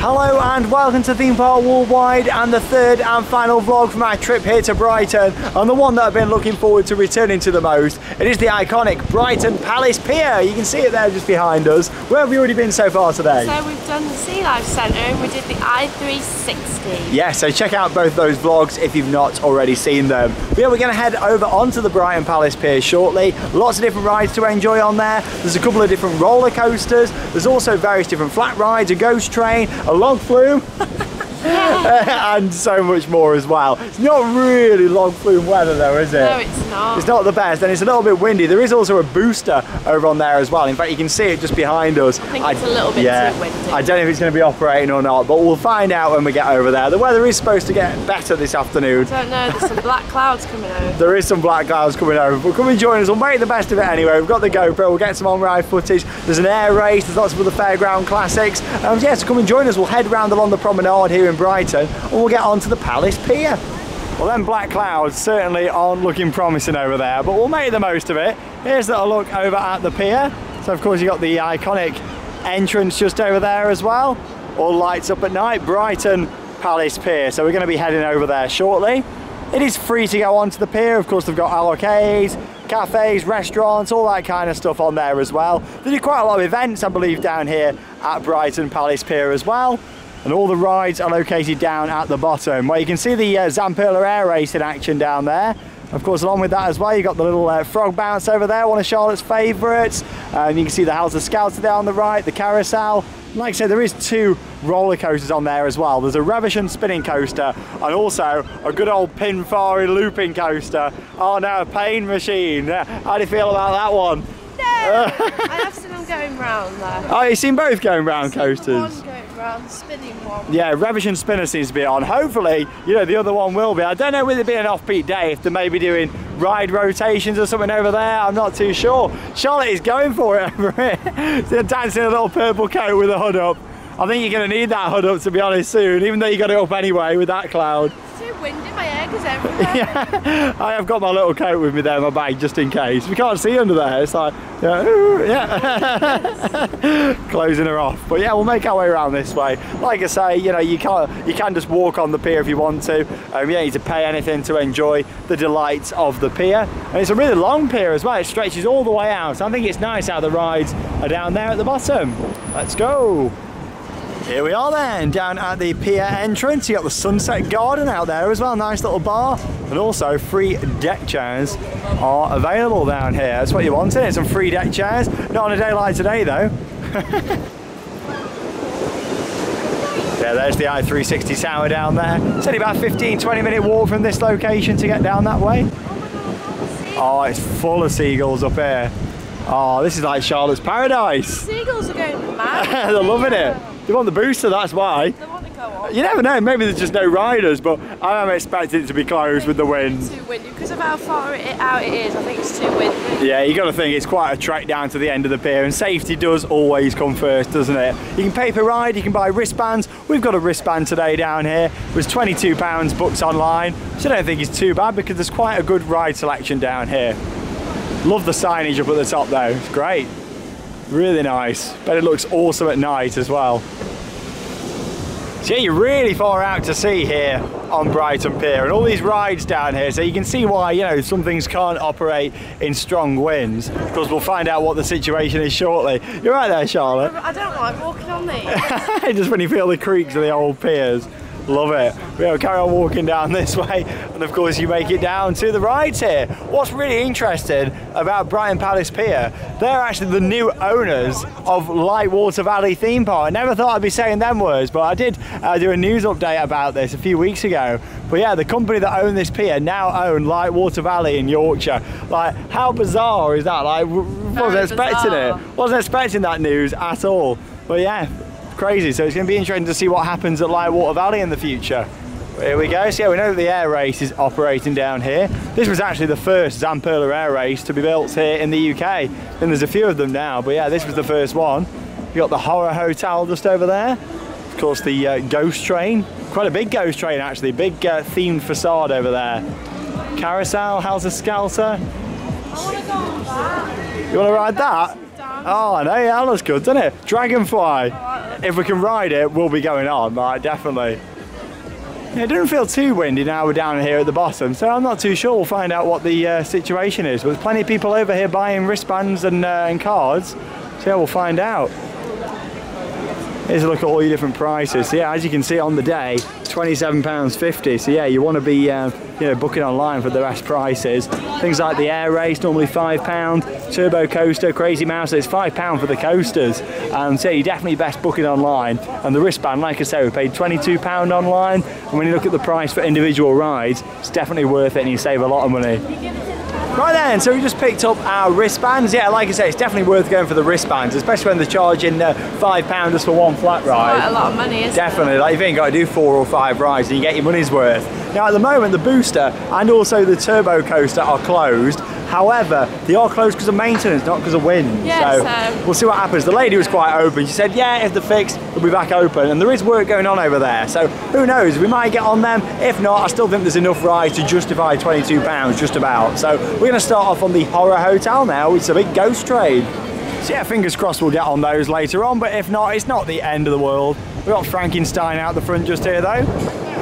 Hello and welcome to Theme Park Worldwide and the third and final vlog from our trip here to Brighton, and the one that I've been looking forward to returning to the most. It is the iconic Brighton Palace Pier. You can see it there just behind us. Where have you already been so far today? So we've done the Sea Life Centre and we did the I-360. Yeah, so check out both those vlogs if you've not already seen them. But yeah, we're going to head over onto the Brighton Palace Pier shortly. Lots of different rides to enjoy on there. There's a couple of different roller coasters. There's also various different flat rides, a ghost train, a log flume, and so much more as well. It's not really log flume weather though, is it? No, it's not. It's not the best, and it's a little bit windy. There is also a booster over on there as well. In fact, you can see it just behind us. I think it's a little bit too windy. I don't know if it's going to be operating or not, but we'll find out when we get over there. The weather is supposed to get better this afternoon. I don't know, there's some black clouds coming over. There is some black clouds coming over, but come and join us. We'll make the best of it anyway. We've got the GoPro, we'll get some on-ride footage. There's an air race, there's lots of other fairground classics. Yeah, so come and join us. We'll head round along the promenade here in Brighton, and we'll get onto the Palace Pier. Well, them black clouds certainly aren't looking promising over there, but we'll make the most of it. Here's a look over at the pier. So of course you've got the iconic entrance just over there as well. All lights up at night, Brighton Palace Pier. So we're going to be heading over there shortly. It is free to go onto the pier. Of course they've got arcades, cafes, restaurants, all that kind of stuff on there as well. They do quite a lot of events, I believe, down here at Brighton Palace Pier as well. And all the rides are located down at the bottom, where you can see the Zamperla air race in action down there. Of course, along with that as well, you've got the little frog bounce over there, one of Charlotte's favourites. And you can see the House of Scouts there on the right, the carousel. Like I said, there is two roller coasters on there as well. There's a Ravishing spinning coaster and also a good old Pinfari looping coaster. Oh no, a pain machine. How do you feel about that one? No, I have seen them going round there. Oh, you've seen both going round coasters? One going round, spinning one. Yeah, Ravishing spinner seems to be on. Hopefully, you know, the other one will be. I don't know whether it be an off-peak day, if they may be doing ride rotations or something over there. I'm not too sure. Charlotte is going for it over here. She's dancing in a little purple coat with a hood up. I think you're going to need that hood up, to be honest, soon, even though you got it up anyway with that cloud. It's too windy, my hair goes everywhere. Yeah, I have got my little coat with me there in my bag just in case. We can't see under there, it's like, closing her off. But yeah, we'll make our way around this way. Like I say, you know, you can just walk on the pier if you want to. You don't need to pay anything to enjoy the delights of the pier. And it's a really long pier as well. It stretches all the way out. So I think it's nice how the rides are down there at the bottom. Let's go. Here we are then, down at the pier entrance. You got the Sunset Garden out there as well, nice little bar, and also free deck chairs are available down here. That's what you wanted, some free deck chairs. Not on a day like today though. Yeah, there's the I-360 tower down there. It's only about a 15-20 minute walk from this location to get down that way. Oh, it's full of seagulls up here. Oh, this is like Charlotte's paradise. The seagulls are going mad. They're loving it. They want the booster, that's why. They want to go on. You never know, maybe there's just no riders, but I am expecting it to be closed with the wind. It's too windy, because of how far out it is, I think it's too windy. Yeah, you got to think it's quite a trek down to the end of the pier, and safety does always come first, doesn't it? You can pay per ride, you can buy wristbands. We've got a wristband today down here. It was £22 booked online, which I don't think is too bad because there's quite a good ride selection down here. Love the signage up at the top though, it's great. Really nice. Bet it looks awesome at night as well. So yeah, you're really far out to sea here on Brighton Pier, and all these rides down here, so you can see why, you know, some things can't operate in strong winds, because we'll find out what the situation is shortly. You're right there, Charlotte. I don't like walking on these. Just when you feel the creaks of the old piers. Love it. We'll carry on walking down this way, and of course you make it down to the rides here. What's really interesting about Brighton Palace Pier, they're actually the new owners of Lightwater Valley theme park. I never thought I'd be saying them words, but I did do a news update about this a few weeks ago. But yeah, the company that own this pier now own Lightwater Valley in Yorkshire. Like, how bizarre is that? Like, wasn't expecting it. Wasn't expecting that news at all. But yeah, crazy. So it's going to be interesting to see what happens at Lightwater Valley in the future. Here we go. So yeah, we know that the air race is operating down here. This was actually the first Zamperla air race to be built here in the UK, and there's a few of them now, but yeah, this was the first one. You got the Horror Hotel just over there. Of course, the ghost train, quite a big ghost train actually, big themed facade over there. Carousel, House of Scouter. I want to go on that. You want to ride that? Oh, I know, yeah, that looks good, doesn't it? Dragonfly. If we can ride it, we'll be going on, right, definitely. Yeah, it doesn't feel too windy now we're down here at the bottom, so I'm not too sure. We'll find out what the situation is. But there's plenty of people over here buying wristbands and cards, so yeah, we'll find out. Here's a look at all your different prices. So yeah, as you can see on the day, £27.50. So yeah, you want to be you know, booking online for the best prices. Things like the air race, normally £5. Turbo coaster, Crazy Mouse, it's £5 for the coasters. So yeah, you're definitely best booking online. And the wristband, like I say, we paid £22 online. And when you look at the price for individual rides, it's definitely worth it and you save a lot of money. Right then, so we just picked up our wristbands. Yeah, like I say, it's definitely worth going for the wristbands, especially when they're charging £5 just for one flat ride. Quite a lot of money, isn't it? Definitely, like you've ain't got to do 4 or 5 rides and you get your money's worth. Now at the moment, the booster and also the turbo coaster are closed. However, they are closed because of maintenance, not because of wind. Yeah, so we'll see what happens. The lady was quite open. She said, yeah, if they're fixed, we'll be back open. And there is work going on over there. So who knows? We might get on them. If not, I still think there's enough rides to justify £22, just about. So we're going to start off on the Horror Hotel now. It's a big ghost train. So yeah, fingers crossed we'll get on those later on. But if not, it's not the end of the world. We've got Frankenstein out the front just here though.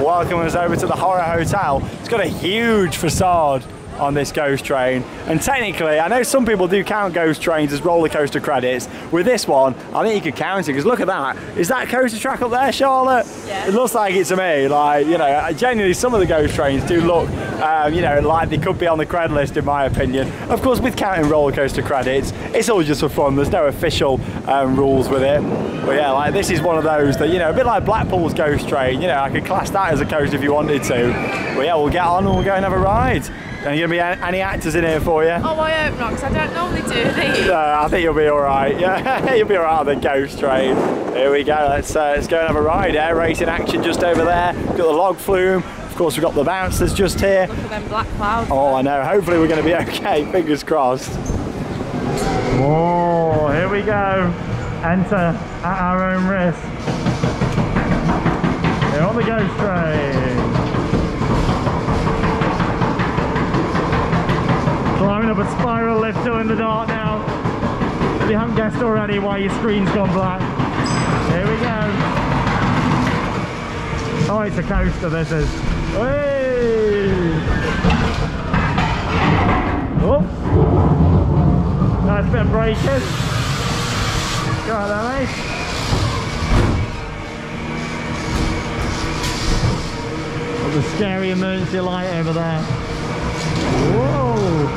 Welcoming us over to the Horror Hotel. It's got a huge facade on this ghost train, and technically I know some people do count ghost trains as roller coaster credits. With this one I think you could count it, because look at that. Is that coaster track up there, Charlotte? Yeah. It looks like it to me. Like, you know, genuinely some of the ghost trains do look you know, like they could be on the cred list in my opinion. Of course, with counting roller coaster credits, it's all just for fun. There's no official rules with it. But yeah, like this is one of those that, you know, a bit like Blackpool's ghost train, you know, I could class that as a coaster if you wanted to. But yeah, we'll get on and we'll go and have a ride. Are you going to be any actors in here for you? Oh, I hope not, because I don't normally do these. I think you'll be alright. Yeah, you'll be alright on the ghost train. Here we go, let's go and have a ride. Air racing action just over there. We've got the log flume. Of course, we've got the bouncers just here. Look at them black clouds. Oh, I know. Hopefully we're going to be okay. Fingers crossed. Oh, here we go. Enter at our own risk. Here on the ghost train. Climbing up a spiral lift still in the dark now. If you haven't guessed already why your screen's gone black. Here we go. Oh, it's a coaster, this is. Hey! Oh! Nice bit of braking. Go on there, mate. Got the scary emergency light over there. Whoa!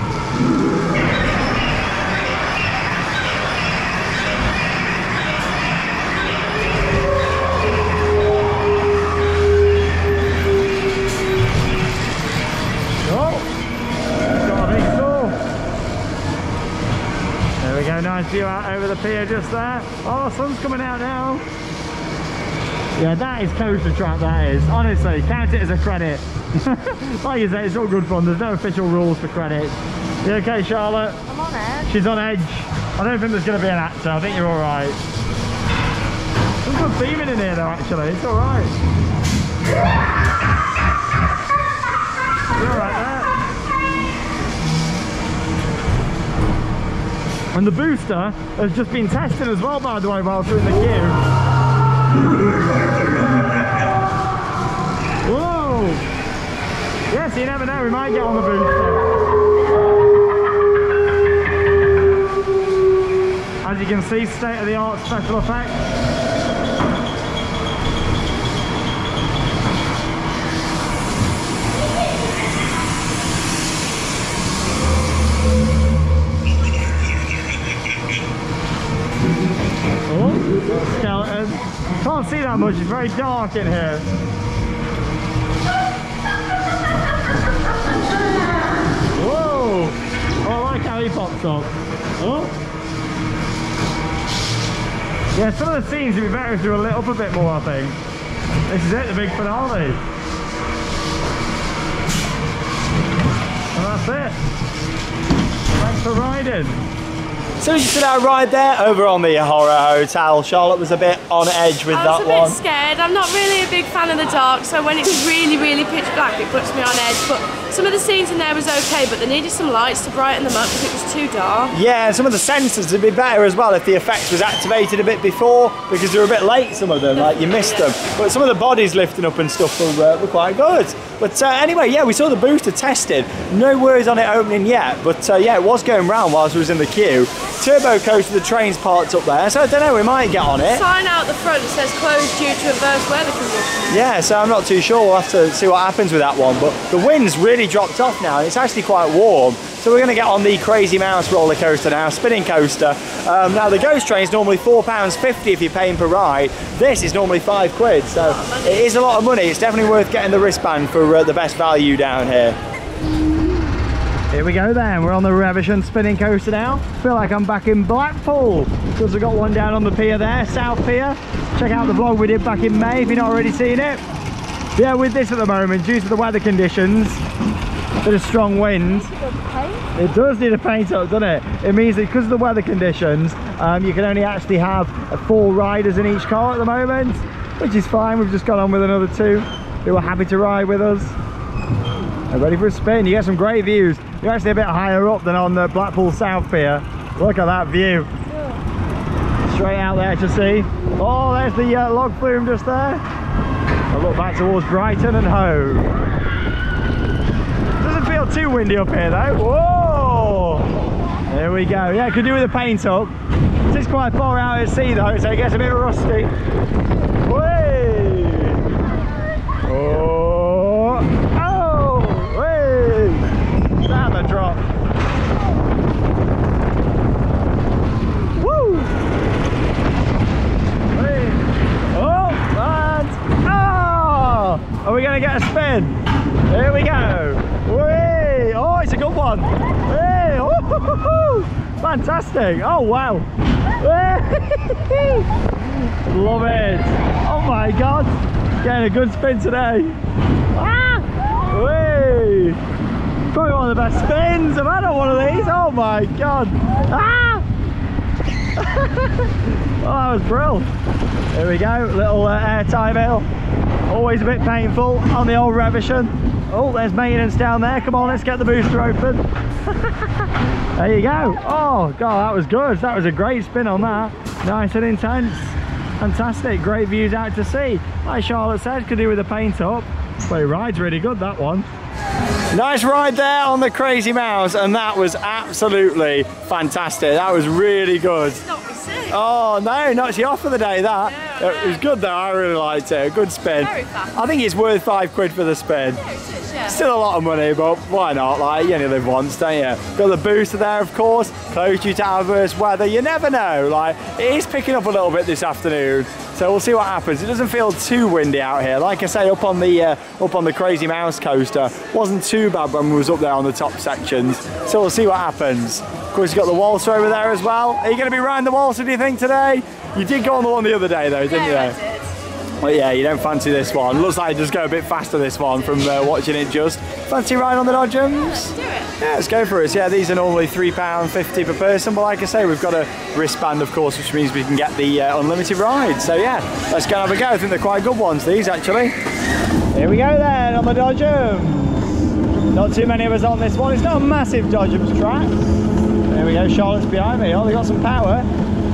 Nice view out over the pier just there. Oh, the sun's coming out now. Yeah, that is coaster track, that is. Honestly, count it as a credit. Like you say, it's all good fun. There's no official rules for credits. You okay, Charlotte? I'm on edge. She's on edge. I don't think there's going to be an actor. I think you're all right. There's good theming in here though, actually. It's all right. You're all right there. And the booster has just been tested as well, by the way, whilst we're in the queue. Whoa! Yes, you never know, we might get on the booster. As you can see, state-of-the-art special effects. Skeleton. Can't see that much, it's very dark in here. Whoa! Oh, I like how he pops up. Oh! Yeah, some of the scenes would be better if they were lit up a bit more, I think. This is it, the big finale. And that's it. Thanks for riding. So as you said, our ride there over on the Horror Hotel, Charlotte was a bit on edge with that one. I was a bit scared. I'm not really a big fan of the dark, so when it's really, really pitch black, it puts me on edge. But some of the scenes in there was okay, but they needed some lights to brighten them up because it was too dark. Yeah, and some of the sensors would be better as well if the effect was activated a bit before, because they were a bit late, some of them, like you missed them. But some of the bodies lifting up and stuff were quite good. But anyway, yeah, we saw the booster tested. No worries on it opening yet, but yeah, it was going round whilst we was in the queue. Turbo coaster, the train's parked up there, so I don't know, we might get on it. Sign out the front says closed due to adverse weather conditions. Yeah, so I'm not too sure. We'll have to see what happens with that one. But the wind's really dropped off now, and it's actually quite warm. So we're going to get on the Crazy Mouse roller coaster now, spinning coaster. Now the Ghost Train's normally £4.50 if you're paying per ride. This is normally £5, so it is a lot of money. It's definitely worth getting the wristband for the best value down here. Here we go then, we're on the Ravishing spinning coaster now. Feel like I'm back in Blackpool, because we've got one down on the pier there, South Pier. Check out the vlog we did back in May if you've not already seen it. Yeah, with this at the moment, due to the weather conditions, a bit of strong wind. It does need a paint up, doesn't it? It means that because of the weather conditions, you can only actually have 4 riders in each car at the moment, which is fine. We've just got on with another 2 who are happy to ride with us. And ready for a spin. You get some great views. You're actually a bit higher up than on the Blackpool South Pier. Look at that view. Straight out there to see. Oh, there's the log flume just there. I'll look back towards Brighton and home. Doesn't feel too windy up here though. Whoa! There we go. Yeah, could do with a paint up. It's quite far out at sea though, so it gets a bit rusty. Whee! Oh! Oh! Whee! Down the drop. Woo! Whee! Oh! And oh! Are we going to get a spin? Here we go. Whee! Oh, it's a good one. Whee! Oh! Fantastic. Oh, wow. Love it. Oh my God. Getting a good spin today. Ah! Whee! Probably one of the best spins I've had on one of these. Oh my God. Ah! Oh, that was brilliant. Here we go. Little air tie mill. Always a bit painful on the old Ravishing. Oh, there's maintenance down there. Come on, let's get the booster open. There you go. Oh God, that was good. That was a great spin on that. Nice and intense. Fantastic. Great views out to sea. Like Charlotte said, could do with a paint up. But it rides really good, that one. Nice ride there on the Crazy Mouse, and that was absolutely fantastic. That was really good. Oh no, not off for the day that. No, it was good though, I really liked it. A good spin. Very fast. I think it's worth £5 for the spin. Yeah, it is, yeah. Still a lot of money, but why not? Like, you only live once, don't you? Got the booster there, of course. Closed due to adverse weather. You never know. Like, it is picking up a little bit this afternoon, so we'll see what happens. It doesn't feel too windy out here. Like I say, up on the Crazy Mouse coaster, wasn't too bad when we was up there on the top sections. So we'll see what happens. Of course, you've got the Waltzer over there as well. Are you going to be riding the Waltzer, do you think, today? You did go on the one the other day, though, didn't you? I did. Well, yeah, you don't fancy this one. Looks like it does go a bit faster, this one, from watching it just. Fancy riding on the Dodgems? Let's do it. Yeah, let's go for it. Yeah, these are normally £3.50 per person, but like I say, we've got a wristband, of course, which means we can get the unlimited ride. So yeah, let's go and have a go. I think they're quite good ones, these, actually. Here we go then, on the Dodgems. Not too many of us on this one. It's not a massive Dodgems track. There we go, Charlotte's behind me. Oh, they got some power.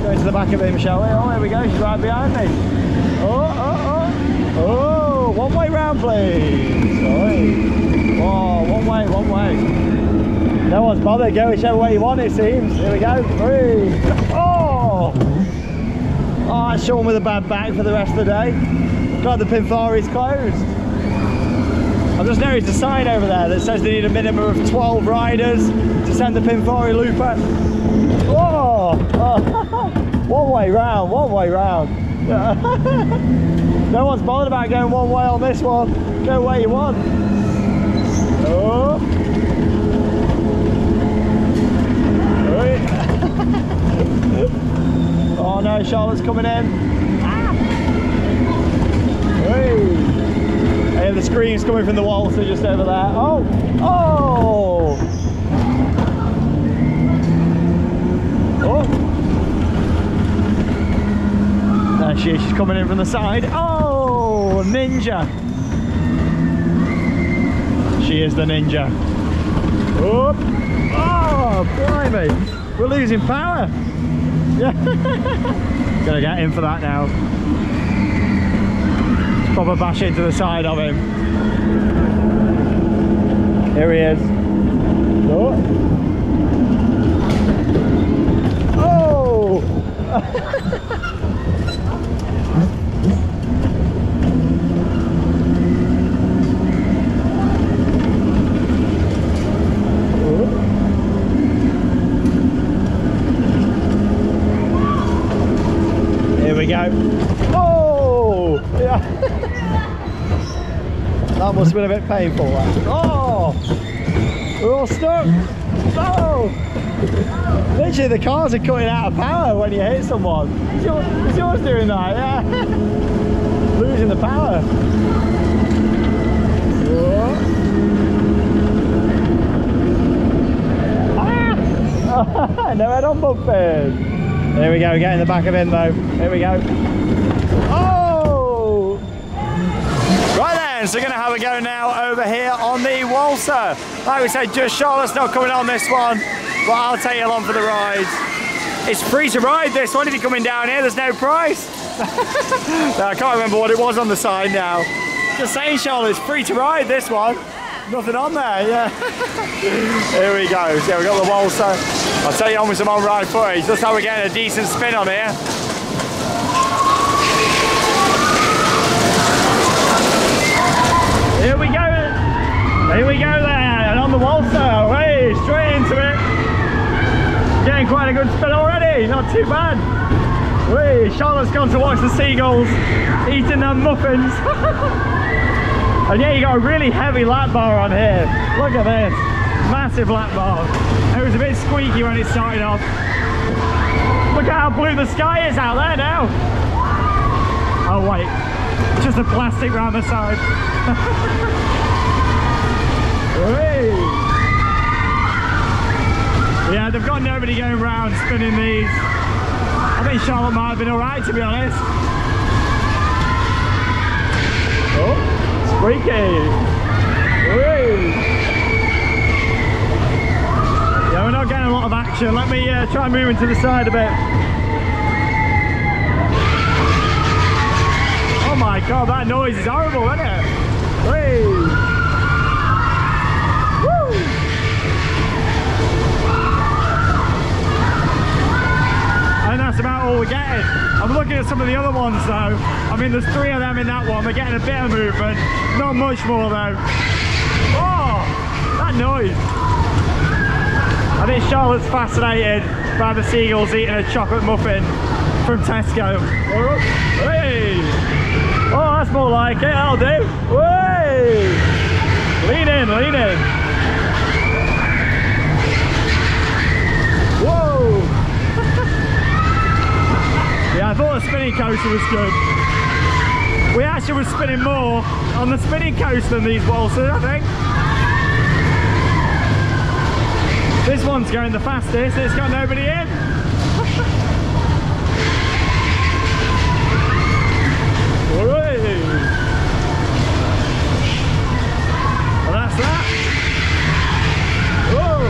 Go into the back of him, shall we? Oh, there we go, she's right behind me. Oh, oh, oh. Oh, one way round, please. Oh, one way, one way. No one's bothered. Go whichever way you want, it seems. Here we go. 3. Oh! Oh, that's Sean with a bad back for the rest of the day. God, the Pinfari's closed. I've just noticed a sign over there that says they need a minimum of 12 riders to send the Pinfari looper. Oh! Oh. One way round, one way round. No one's bothered about going one way on this one. Go where you want. Oh. Oh no, Charlotte's coming in. Hey, the scream's coming from the Waltzer just over there. Oh! Oh! Oh! There she is, she's coming in from the side. Oh, ninja! She is the ninja. Oh, oh, blimey! We're losing power. Yeah. Gonna get in for that now. Proper bash into the side of him. Here he is. Oh! Oh! Here we go. Oh! Yeah. That must have been a bit painful. Oh! We're all stuck. Oh! Literally the cars are cutting out of power when you hit someone. Is yours doing that? Yeah. Losing the power. Oh. Ah! No head on bumpers. Here we go, get in the back of him though. Here we go. Oh! Right then, so we're going to have a go now over here on the Waltzer. Like we said, just Charlotte's not coming on this one, but I'll take you along for the ride. It's free to ride this one if you're coming down here, there's no price. No, I can't remember what it was on the side now. Just saying, Charlotte, it's free to ride this one. Nothing on there, yeah. Here we go. So we've got the Waltzer. I'll take you on with some on-ride footage. That's how we're getting a decent spin on here. Here we go. Here we go there. And on the Waltzer. Hey, straight into it. Getting quite a good spin already. Not too bad. Hey, Charlotte's gone to watch the seagulls eating their muffins. And yeah, you got a really heavy lap bar on here. Look at this, massive lap bar. It was a bit squeaky when it started off. Look at how blue the sky is out there now. Oh wait, just a plastic round the side. Yeah, they've got nobody going round spinning these. I think Charlotte might have been alright, to be honest. Oh. Freaky! Yeah, we're not getting a lot of action. Let me try moving to the side a bit. Oh my god, that noise is horrible, isn't it? Whee! Woo! And that's about all we're getting. I'm looking at some of the other ones though. I mean, there's 3 of them in that one. They're getting a bit of movement. Not much more though. Oh, that noise. I think Charlotte's fascinated by the seagulls eating a chocolate muffin from Tesco. Oh, hey. Oh, that's more like it. That'll do. Hey. Lean in, lean in. Whoa. Yeah, I thought the spinning coaster was good. We actually were spinning more on the spinning coaster than these Waltzers, I think. This one's going the fastest, it's got nobody in. Well, that's that. Whoa!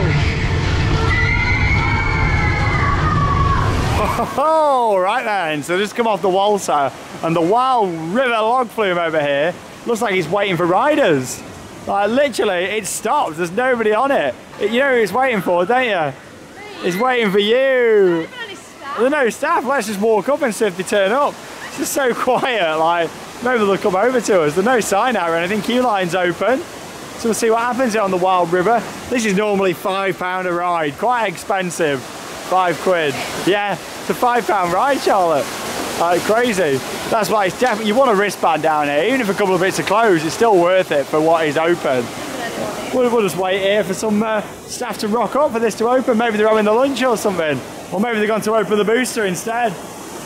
Oh, right then, so just come off the Waltzer and the Wild River log flume over here looks like he's waiting for riders. Like literally, it stopped, there's nobody on it. You know who it's waiting for, don't you? It's waiting for you. There's no staff, let's just walk up and see if they turn up. It's just so quiet, like maybe they'll come over to us. There's no sign out or anything, queue line's open. So we'll see what happens here on the Wild River. This is normally £5 a ride, quite expensive. 5 quid. Yeah, it's a £5 ride, Charlotte. Crazy. That's why it's definitely, you want a wristband down here, even if a couple of bits are closed, it's still worth it for what is open. We'll just wait here for some staff to rock up for this to open. Maybe they're having the lunch or something. Or maybe they're going to open the booster instead.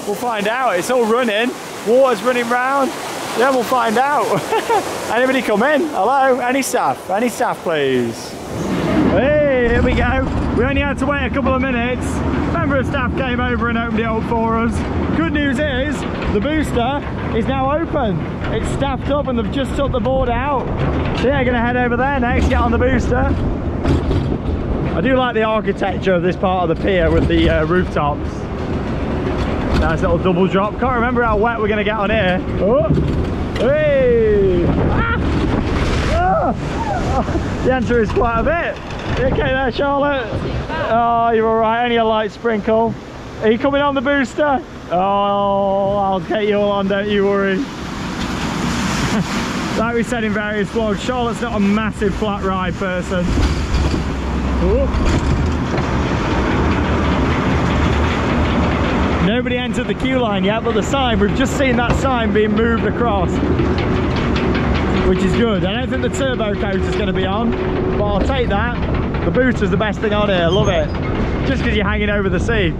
We'll find out. It's all running. Water's running round. Yeah, we'll find out. Anybody come in? Hello? Any staff? Any staff, please? Hey, Here we go. We only had to wait a couple of minutes. A member of staff came over and opened it up for us. Good news is, the booster is now open. It's staffed up and they've just took the board out. So yeah, gonna head over there next, get on the booster. I do like the architecture of this part of the pier with the rooftops. Nice little double drop. Can't remember how wet we're gonna get on here. Oh, hey! Ah! Oh. The answer is quite a bit. You okay there, Charlotte? Oh, you're all right. Only a light sprinkle. Are you coming on the booster? Oh, I'll get you all on, don't you worry. Like we said in various vlogs, Charlotte's not a massive flat ride person. Ooh. Nobody entered the queue line yet, but the sign, we've just seen that sign being moved across, which is good. I don't think the turbo coat is going to be on, but I'll take that. The booster's the best thing on here, love it. Just because you're hanging over the sea.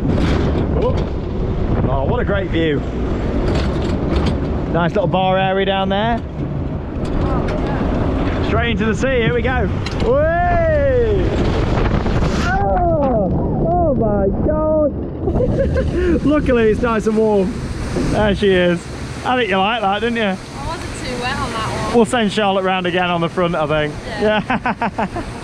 Oh, what a great view. Nice little bar area down there. Straight into the sea, here we go. Whee! Oh my God. Luckily it's nice and warm. There she is. I think you like that, didn't you? I wasn't too wet on that one. We'll send Charlotte round again on the front, I think. Yeah.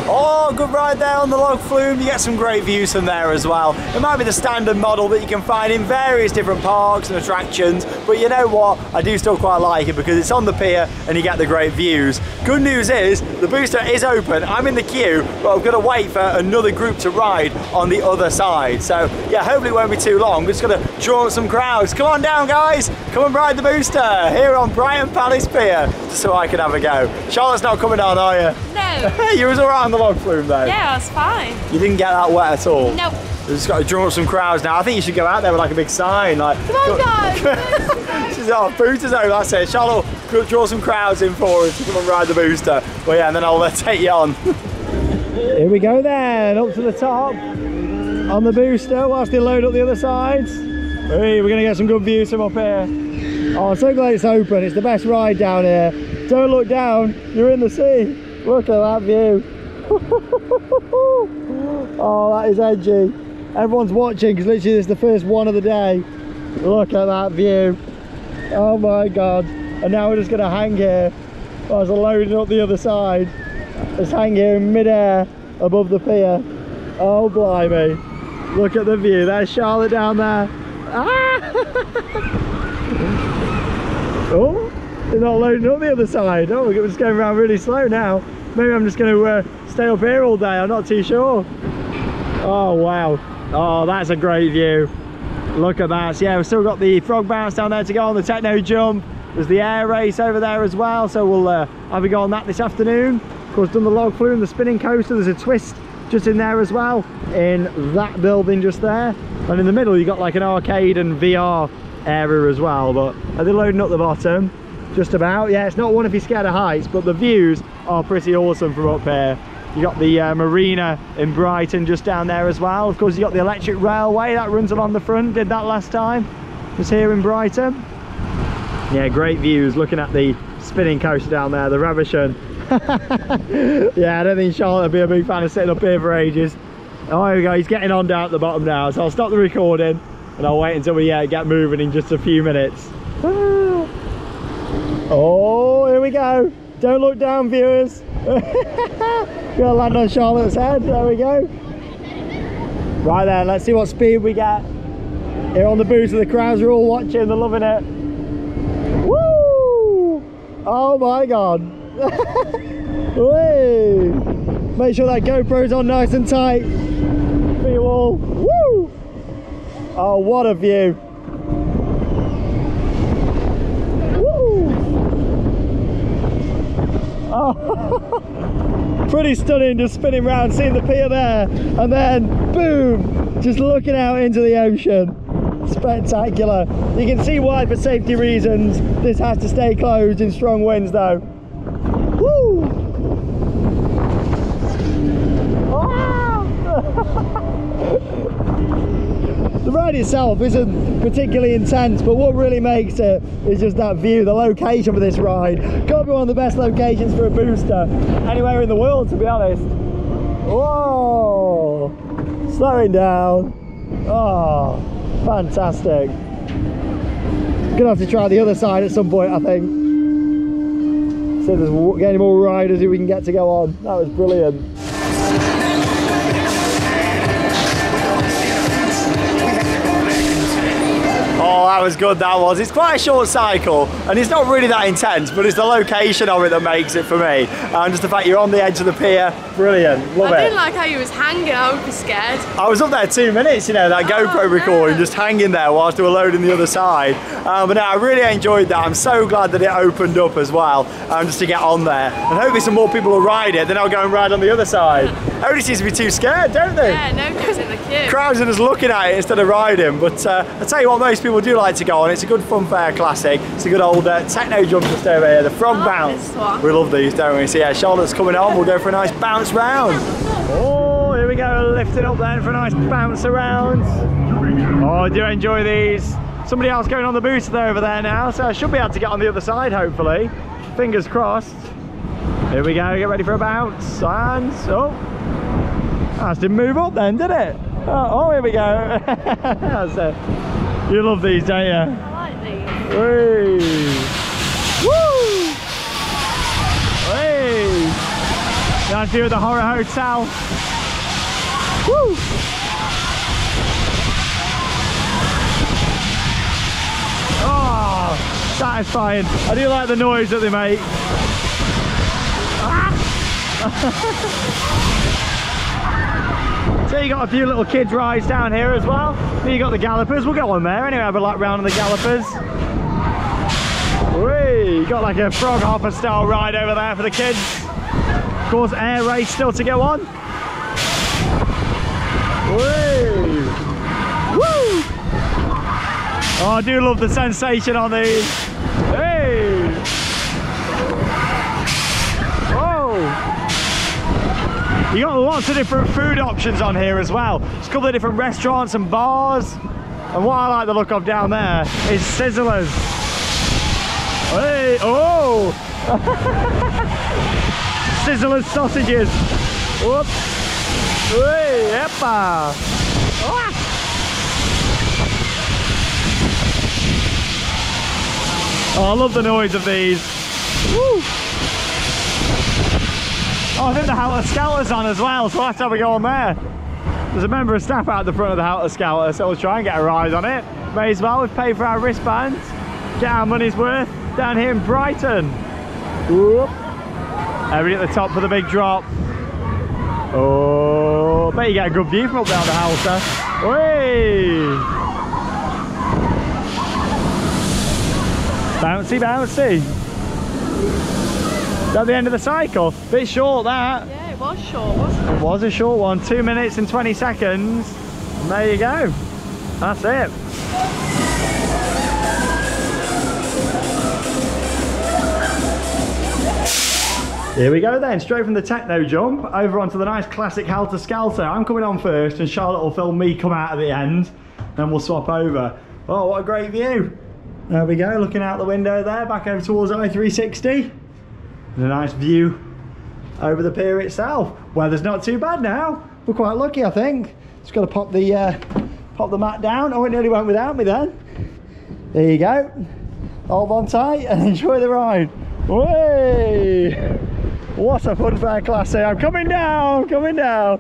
Oh, good ride there on the log flume. You get some great views from there as well. It might be the standard model that you can find in various different parks and attractions, but you know what? I do still quite like it because it's on the pier and you get the great views. Good news is, the booster is open. I'm in the queue, but I've got to wait for another group to ride on the other side. So yeah, hopefully it won't be too long. We're just going to draw some crowds. Come on down, guys. Come and ride the booster here on Brighton Palace Pier, just so I can have a go. Charlotte's not coming on, are you? No. You was all right on the log flume though? Yeah, I was fine. You didn't get that wet at all? Nope. We've just got to draw up some crowds now. I think you should go out there with like a big sign. Like, come on, guys. She's booster's over, that's it. Charlotte, draw some crowds in for us to come and ride the booster. Well, yeah, and then I'll take you on. Here we go then, up to the top on the booster whilst they load up the other sides. Hey, we're going to get some good views from up here. Oh, I'm so glad it's open. It's the best ride down here. Don't look down, you're in the sea. Look at that view. Oh, that is edgy. Everyone's watching because literally this is the first one of the day. Look at that view. Oh my God. And now we're just going to hang here whilst we're loading up the other side. Just hang here in mid-air above the pier. Oh blimey. Look at the view. There's Charlotte down there. Ah! Oh, they're not loading up the other side. Oh, we're just going around really slow now. Maybe I'm just going to stay up here all day. I'm not too sure. Oh wow. Oh, that's a great view. Look at that. So, yeah, we've still got the frog bounce down there to go on, the techno jump. There's the air race over there as well, so we'll have a go on that this afternoon. Of course, done the log flume, the spinning coaster. There's a twist just in there as well, in that building just there. And in the middle you got like an arcade and VR area as well. But are they loading up the bottom? Just about. Yeah, it's not one if you're scared of heights, but the views are pretty awesome from up here. You got the marina in Brighton just down there as well. Of course, you got the electric railway that runs along the front. Did that last time. Just here in Brighton. Yeah, great views. Looking at the spinning coaster down there, the Ravishing. Yeah, I don't think Charlotte would be a big fan of sitting up here for ages. Oh, here we go. He's getting on down at the bottom now, so I'll stop the recording and I'll wait until we get moving in just a few minutes. Oh, here we go. Don't look down, viewers. Gonna land on Charlotte's head. There we go. Right then, let's see what speed we get. Here on the booster, the crowds are all watching, they're loving it. Woo! Oh my God. Whee! Make sure that GoPro's on nice and tight for you all. Woo! Oh, what a view. Oh, pretty stunning, just spinning around, seeing the pier there, and then boom, just looking out into the ocean. Spectacular. You can see why, for safety reasons, this has to stay closed in strong winds though. Woo! The ride itself isn't particularly intense, but what really makes it is just that view, the location for this ride. Got to be one of the best locations for a booster anywhere in the world, to be honest. Whoa! Slowing down. Oh, fantastic. Gonna have to try the other side at some point, I think. So there's getting more riders who we can get to go on. That was brilliant. Oh, that was good, that was. It's quite a short cycle, and it's not really that intense, but it's the location of it that makes it for me. And just the fact you're on the edge of the pier, brilliant, love it. I didn't like how you was hanging, I would be scared. I was up there 2 minutes, you know, that GoPro recording, just hanging there whilst they were loading the other side. But no, I really enjoyed that. I'm so glad that it opened up as well, just to get on there. And hopefully some more people will ride it, then I'll go and ride on the other side. Everybody seems to be too scared, don't they? Yeah, nobody's in the queue. Crowds are just looking at it instead of riding, but I tell you what, most people do like to go on. It's a good fun fair classic. It's a good old techno jump just over here, the frog bounce. We love these, don't we? So yeah, Charlotte's coming on, we'll go for a nice bounce round. Oh, here we go, lifting up then for a nice bounce around. Oh, I do enjoy these. Somebody else going on the booster over there now, so I should be able to get on the other side, hopefully. Fingers crossed. Here we go, get ready for a bounce, and oh, that didn't move up then, did it? Oh, here we go. That's it. You love these, don't you? I like these. Whee. Woo! Hey! Nice view of the Horror Hotel. Woo! Oh, satisfying. I do like the noise that they make. Ah. So you got a few little kids rides down here as well. Then you got the gallopers. We'll go on there anyway, have a lap round on the gallopers. Whee! You got like a frog hopper style ride over there for the kids. Of course, air race still to go on. Whee! Woo! Oh, I do love the sensation on these. Hey! Whoa! You got lots of different food options on here as well. There's a couple of different restaurants and bars. And what I like the look of down there is sizzlers. Hey, oh! Sizzlers sausages. Whoop. Hey, yeppa. Ah. Oh, I love the noise of these. Woo. Oh, I think the Helter Skelter's on as well, so we'll have to have a go on there. There's a member of staff out the front of the Helter Skelter, so we'll try and get a ride on it. May as well, we've paid for our wristbands, get our money's worth down here in Brighton. Whoop. Everybody at the top for the big drop. Oh, I bet you get a good view from up there on the Helter. Whee! Bouncy, bouncy. Is that the end of the cycle? Bit short, that. Yeah, it was short, wasn't it? It was a short one, 2 minutes and 20 seconds. And there you go. That's it. Here we go then, straight from the techno jump over onto the nice classic Helter Skelter. I'm coming on first and Charlotte will film me come out at the end, then we'll swap over. Oh, what a great view. There we go, looking out the window there, back over towards I-360. And a nice view over the pier itself. Weather's not too bad now. We're quite lucky, I think. Just got to pop the mat down. Oh, it nearly went without me then. There you go. Hold on tight and enjoy the ride. Way! What a fun fair class. I'm coming down, coming down.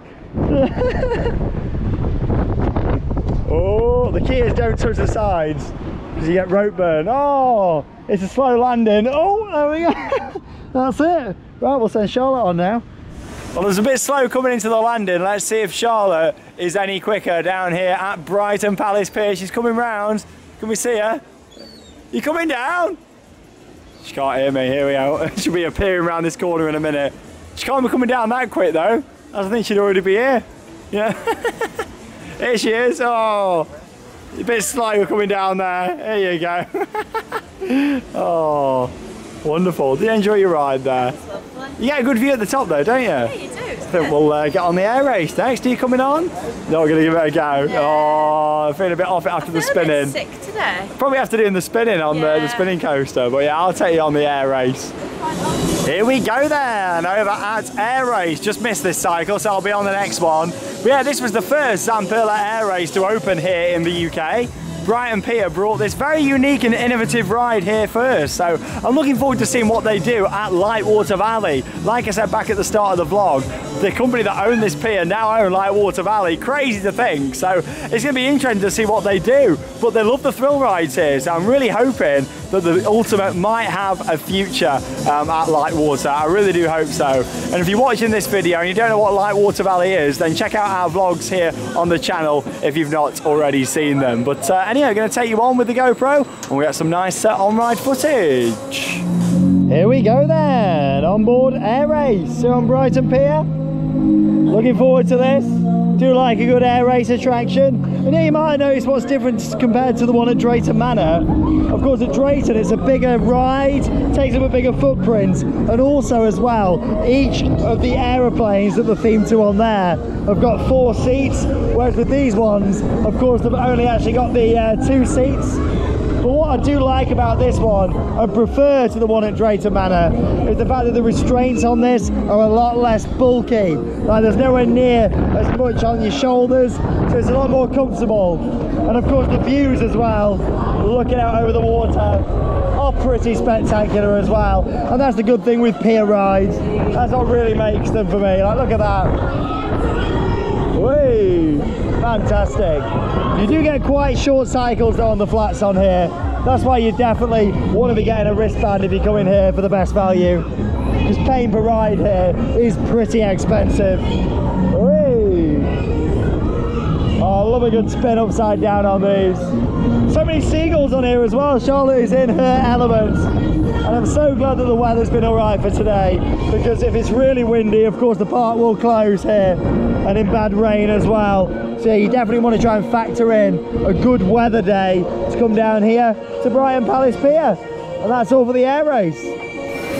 Oh, the key is don't touch the sides because you get rope burn. Oh, it's a slow landing. Oh, there we go. That's it. Right, we'll send Charlotte on now. Well, it's a bit slow coming into the landing. Let's see if Charlotte is any quicker down here at Brighton Palace Pier. She's coming round. Can we see her? You coming down? She can't hear me. Here we go. She'll be appearing around this corner in a minute. She can't be coming down that quick though. I think she'd already be here. Yeah. Here she is. Oh, a bit slow coming down there. There you go. Oh, wonderful. Did you enjoy your ride there? That's lovely. You get a good view at the top though, don't you? Yeah, you do. I think we'll get on the air race next. Are you coming on? No, we're going to give it a go. Yeah. Oh, I feel a bit off it after the spinning. I'm a bit sick today. Probably have to do the spinning on the spinning coaster, but yeah, I'll take you on the air race. Here we go then, over at Air Race. Just missed this cycle, so I'll be on the next one. But yeah, this was the first Zamperla Air Race to open here in the UK. Brighton Pier brought this very unique and innovative ride here first, so I'm looking forward to seeing what they do at Lightwater Valley. Like I said back at the start of the vlog, the company that owned this pier now own Lightwater Valley. Crazy to think, so it's going to be interesting to see what they do. But they love the thrill rides here, so I'm really hoping that the Ultimate might have a future at Lightwater. I really do hope so. And if you're watching this video and you don't know what Lightwater Valley is, then check out our vlogs here on the channel if you've not already seen them. But anyway, I'm going to take you on with the GoPro and we got some nice on-ride footage. Here we go then, on board Air Race here on Brighton Pier. Looking forward to this. Do like a good air race attraction. And yeah, you might notice what's different compared to the one at Drayton Manor. Of course at Drayton it's a bigger ride, takes up a bigger footprint, and also as well, each of the aeroplanes that they're themed to on there have got 4 seats, whereas with these ones, of course, they've only actually got the 2 seats. But what I do like about this one, and prefer to the one at Drayton Manor, is the fact that the restraints on this are a lot less bulky. Like there's nowhere near as much on your shoulders, so it's a lot more comfortable. And of course the views as well, looking out over the water, are pretty spectacular as well. And that's the good thing with pier rides. That's what really makes them for me. Like look at that. Whee! Fantastic. You do get quite short cycles though on the flats on here. That's why you definitely want to be getting a wristband if you come in here for the best value. Because paying per ride here is pretty expensive. Whee! Oh, I love a good spin upside down on these. So many seagulls on here as well. Charlotte is in her element. And I'm so glad that the weather's been alright for today, because if it's really windy, of course the park will close here, and in bad rain as well. So you definitely want to try and factor in a good weather day to come down here to Brighton Palace Pier. And that's all for the air race.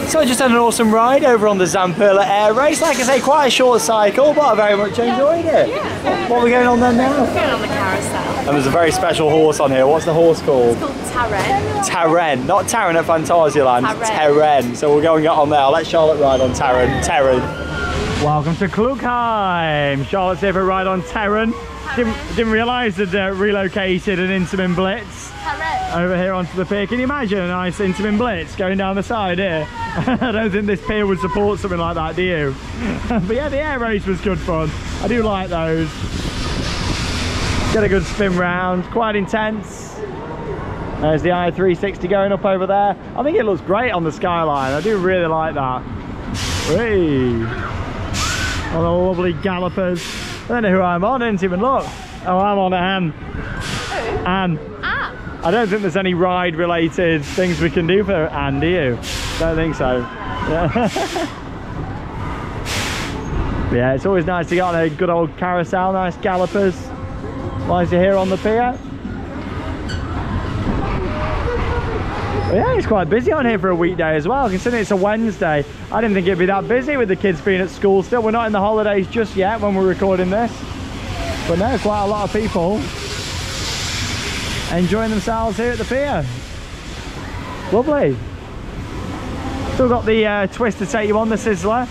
So I just had an awesome ride over on the Zamperla Air Race. Like I say, quite a short cycle, but I very much enjoyed it. Yeah. What are we going on then now? We're going on the carousel. And there's a very special horse on here. What's the horse called? It's called Taren. Taren, not Taran at Phantasialand. Taren. So we'll go and get on there. I'll let Charlotte ride on Taren. Welcome to Klugheim. Charlotte's here for a ride on Taren. Didn't realise they'd relocated an Intamin Blitz over here onto the pier. Can you imagine a nice Intamin Blitz going down the side here? I don't think this pier would support something like that, do you? But yeah, the air race was good fun. I do like those. Get a good spin round, quite intense. There's the I-360 going up over there. I think it looks great on the skyline. I do really like that. Whee! On the lovely gallopers. I don't know who I'm on, I didn't even look. Oh, I'm on Anne. Who? Anne. Ah. I don't think there's any ride related things we can do for Anne, do you? Don't think so. Yeah. Yeah, it's always nice to get on a good old carousel, nice gallopers. Whilst you're here on the pier. But yeah, it's quite busy on here for a weekday as well, considering it's a Wednesday. I didn't think it'd be that busy with the kids being at school still. We're not in the holidays just yet when we're recording this. But no, quite a lot of people enjoying themselves here at the pier. Lovely. Still got the twist to take you on, the Sizzler.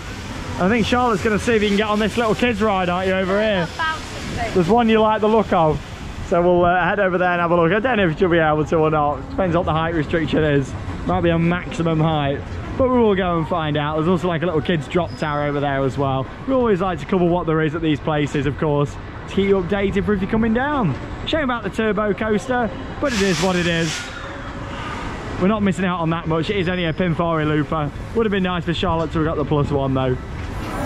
I think Charlotte's going to see if you can get on this little kids ride, aren't you, over here? There's one you like the look of. So we'll head over there and have a look. I don't know if she'll be able to or not. Depends what the height restriction is. Might be a maximum height. But we will go and find out. There's also like a little kids drop tower over there as well. We always like to cover what there is at these places, of course, to keep you updated for if you're coming down. Shame about the turbo coaster, but it is what it is. We're not missing out on that much. It is only a Pinfari looper. Would have been nice for Charlotte to have got the +1 though.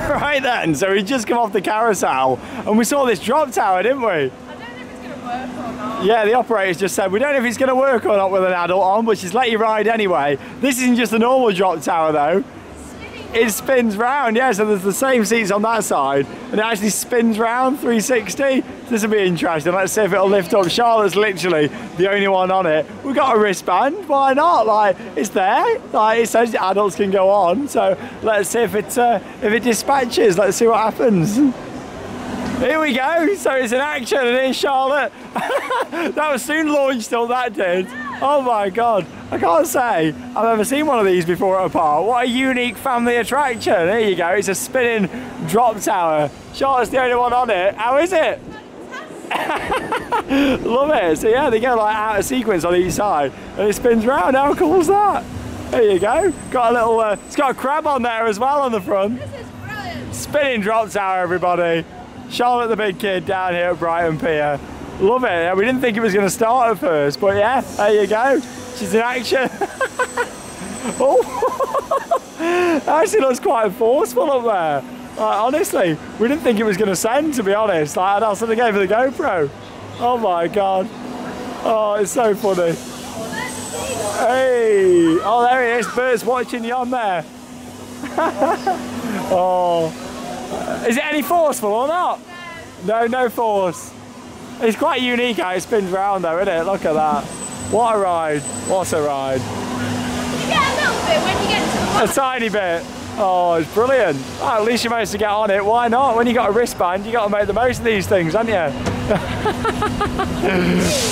Right then, so we just come off the carousel and we saw this drop tower, didn't we? Yeah, the operator's just said, we don't know if it's going to work or not with an adult on, but she's let you ride anyway. This isn't just a normal drop tower though. It spins round, yeah, so there's the same seats on that side, and it actually spins round 360. This will be interesting. Let's see if it'll lift up. Charlotte's literally the only one on it. We've got a wristband, why not? Like, it's there. Like, it says adults can go on, so let's see if it dispatches. Let's see what happens. Here we go, so it's in action, and here's Charlotte. That was soon launched, till that did. Oh my God, I can't say I've ever seen one of these before at a park. What a unique family attraction. There you go, it's a spinning drop tower. Charlotte's the only one on it. How is it? Love it. So yeah, they go like out of sequence on each side and it spins round. How cool is that? There you go. Got a little, it's got a crab on there as well on the front. This is brilliant. Spinning drop tower, everybody. Charlotte the big kid down here at Brighton Pier. Love it. Yeah, we didn't think it was going to start at first, but yeah, there you go. She's in action. Oh, actually looks quite forceful up there. Like, honestly, we didn't think it was going to send, to be honest. Like, that's what they gave for the GoPro. Oh my God. Oh, it's so funny. Hey, oh, there he is. Bert's watching you on there. Oh, is it any forceful or not? No, no force. It's quite unique how it spins round though, isn't it? Look at that. What a ride. What a ride. You get a little bit when you get to the bottom. A tiny bit. Oh, it's brilliant. Oh, at least you managed to get on it. Why not? When you got a wristband, you got to make the most of these things, haven't you?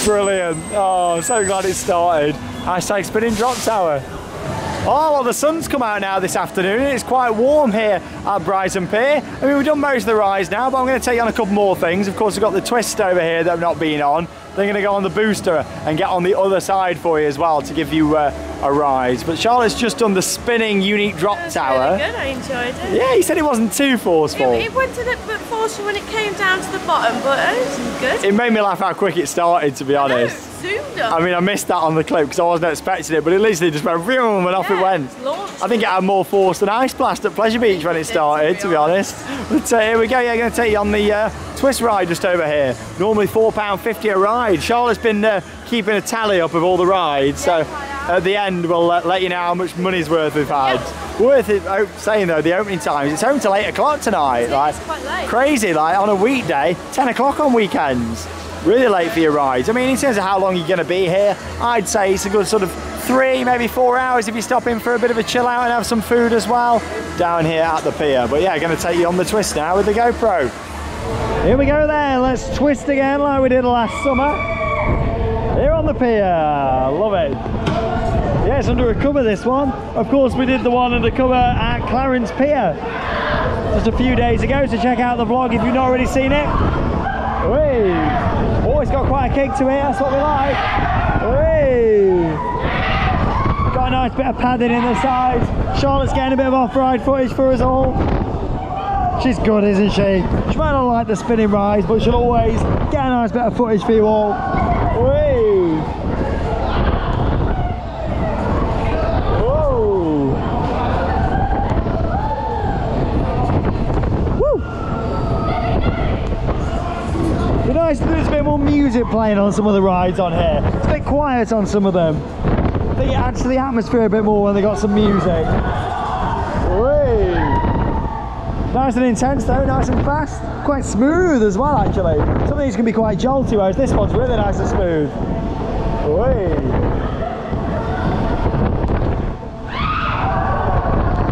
Brilliant. Oh, so glad it started. Hashtag spinning drop tower. Oh, well, the sun's come out now this afternoon. It's quite warm here at Brighton Pier. I mean, we've done most of the rides now, but I'm going to take you on a couple more things. Of course, we've got the twist over here that I've not been on. They're going to go on the booster and get on the other side for you as well to give you a ride. But Charlotte's just done the spinning unique drop tower. Really good, I enjoyed it. Yeah, he said it wasn't too forceful. It went a little bit forceful when it came down to the bottom, but it was good. It made me laugh how quick it started, to be honest. Zoomed up. I mean, I missed that on the clip because I wasn't expecting it, but it literally just went vroom and off it went. I think it had more force than Ice Blast at Pleasure Beach when it started, to be honest. But here we go, yeah, going to take you on the twist ride just over here. Normally £4.50 a ride. Charlotte's been keeping a tally up of all the rides, so at the end we'll let you know how much money's worth we've had. Worth it saying though, the opening times, it's home till 8 o'clock tonight. Like, quite late. Crazy, like on a weekday, 10 o'clock on weekends. Really late for your rides. I mean, in terms of how long you're going to be here, I'd say it's a good sort of 3, maybe 4 hours if you stop in for a bit of a chill out and have some food as well down here at the pier. But yeah, going to take you on the twist now with the GoPro. Here we go then, let's twist again like we did last summer. Here on the pier, love it. Yeah, it's under a cover, this one. Of course, we did the one under cover at Clarence Pier just a few days ago, so check out the vlog if you've not already seen it. Whee. Oh, it's got quite a kick to it, that's what we like. Whee. Got a nice bit of padding in the sides. Charlotte's getting a bit of off-ride footage for us all. She's good, isn't she? She might not like the spinning rides, but she'll always get a nice bit of footage for you all. Whee. Whoa. Woo. It'd be nice if there's a bit more music playing on some of the rides on here. It's a bit quiet on some of them. I think it adds to the atmosphere a bit more when they got some music. Whee. Nice and intense though, nice and fast. Quite smooth as well, actually. Some of these can be quite jolty, whereas this one's really nice and smooth. Whee.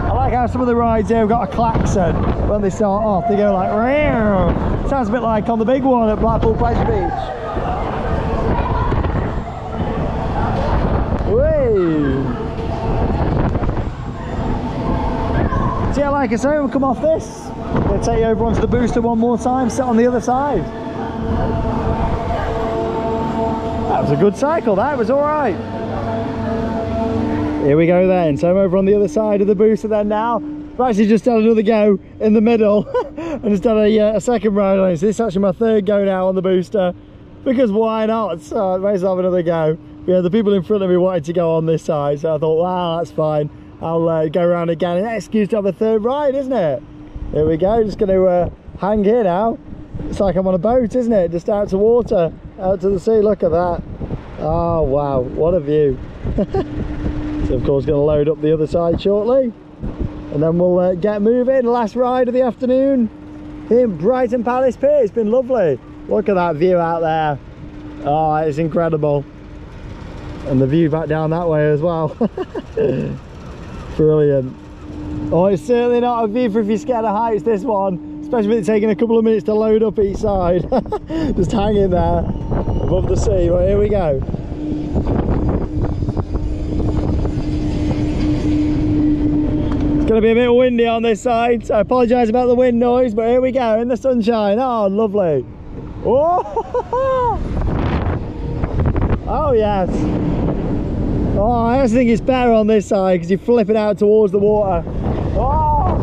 I like how some of the rides here have got a klaxon when they start off. They go like, "Reow." Sounds a bit like on the big one at Blackpool Pleasure Beach. Whee. So yeah, like I say, we'll come off this. I'm going to take you over onto the booster one more time, sit on the other side. That was a good cycle, that was alright. Here we go then, so I'm over on the other side of the booster then now. I've actually just had another go in the middle and just done a second ride on it. So this is actually my third go now on the booster, because why not? So I may as well have another go. But yeah, the people in front of me wanted to go on this side, so I thought, wow, that's fine. I'll go around again. An excuse to have a third ride, isn't it? Here we go, just going to hang here now. It's like I'm on a boat, isn't it? Just out to water, out to the sea. Look at that. Oh wow, what a view. So of course going to load up the other side shortly, and then we'll get moving. Last ride of the afternoon here in Brighton Palace Pier. It's been lovely. Look at that view out there. Oh, it's incredible. And the view back down that way as well. Brilliant. Oh, it's certainly not a view for if you're scared of heights, this one, especially with it taking a couple of minutes to load up each side. Just hanging there above the sea. Well, here we go. It's going to be a bit windy on this side, so I apologise about the wind noise, but here we go in the sunshine. Oh, lovely. Oh, oh yes. Oh, I actually think it's better on this side because you flip it out towards the water. Oh.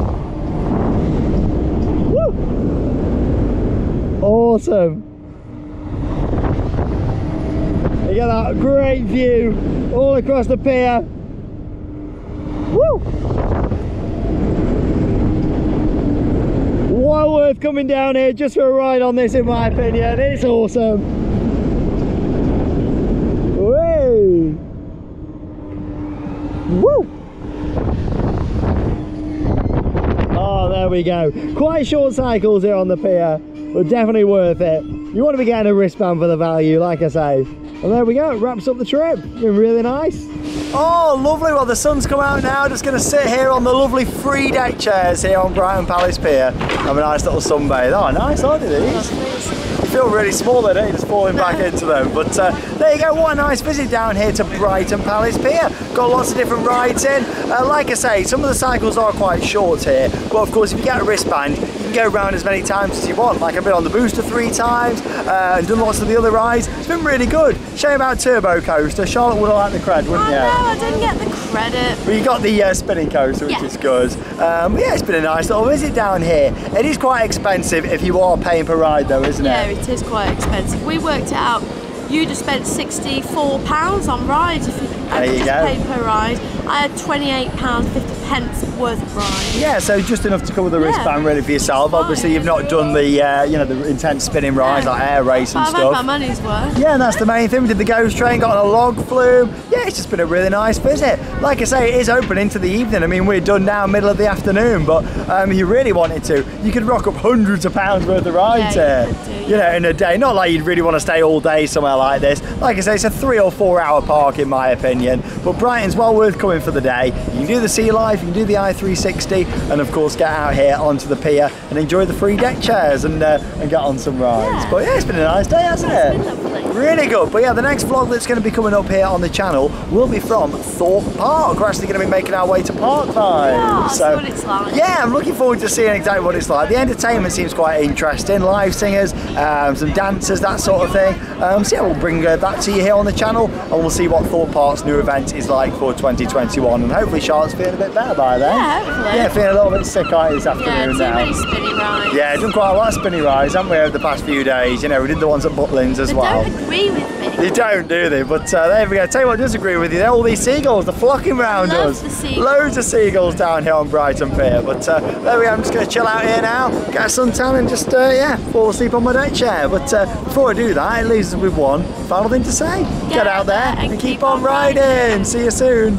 Woo. Awesome. You get that great view all across the pier. Woo! Well worth coming down here just for a ride on this, in my opinion. It's awesome. Whee! Woo! Oh, there we go. Quite short cycles here on the pier, but definitely worth it. You want to be getting a wristband for the value, like I say. And there we go, it wraps up the trip. Been really nice. Oh, lovely. Well, the sun's come out now. Just going to sit here on the lovely free deck chairs here on Brighton Palace Pier. Have a nice little sunbathe. Oh, nice, aren't they, these? You feel really small then, don't you? Just falling back into them. But there you go. What a nice visit down here to Brighton Palace Pier. Got lots of different rides in. Like I say, some of the cycles are quite short here. But of course, if you get a wristband, you can go around as many times as you want. Like I've been on the booster 3 times and done lots of the other rides. It's been really good. Shame about Turbo Coaster. Charlotte would have liked the cred, wouldn't you? No, I didn't get the credit. But you got the spinning coaster, which is good. But yeah, it's been a nice little visit down here. It is quite expensive if you are paying per ride though, isn't it? Yeah, it is quite expensive. We worked it out. You'd have spent £64 on rides if you paid per ride. I had £28.50 worth of rides. Yeah, so just enough to cover the wristband really for yourself. Obviously, you've not done the you know, the intense spinning rides like air race and I've stuff. had my money's worth. Yeah, and that's the main thing. We did the ghost train, got on a log flume. Yeah, it's just been a really nice visit. Like I say, it is open into the evening. I mean, we're done now, middle of the afternoon, but if you really wanted to, you could rock up hundreds of pounds worth of rides here. You know, in a day. Not like you'd really want to stay all day somewhere like this. Like I say, it's a 3 or 4 hour park in my opinion. But Brighton's well worth coming for the day. You can do the sea life, you can do the I-360, and of course get out here onto the pier and enjoy the free deck chairs and get on some rides. But yeah, it's been a nice day, hasn't it? It's been lovely. Really good. But yeah, the next vlog that's going to be coming up here on the channel will be from Thorpe Park. We're actually going to be making our way to Park Vibes. Yeah, so what it's like. Yeah, I'm looking forward to seeing exactly what it's like. The entertainment seems quite interesting. Live singers, some dancers, that sort of thing. So yeah, we'll bring that to you here on the channel, and we'll see what Thorpe Park's new event is like for 2021. And hopefully Charlotte's feeling a bit better by then. Yeah, hopefully. Yeah, feeling a little bit sick this afternoon now. Yeah, too many spinny rides. Yeah, done quite a lot of spinny rides, haven't we, over the past few days? You know, we did the ones at Butlins as well. They don't agree with me. They don't, do they? But there we go. Tell you what does agree with you. They're all these seagulls. They're flocking around us. The seagulls. Loads of seagulls down here on Brighton Pier. But there we go. I'm just going to chill out here now, get a suntan, and just yeah, fall asleep on my deck chair. But before I do that, it leaves us with one final thing to say. Get out there and keep on riding. See you soon.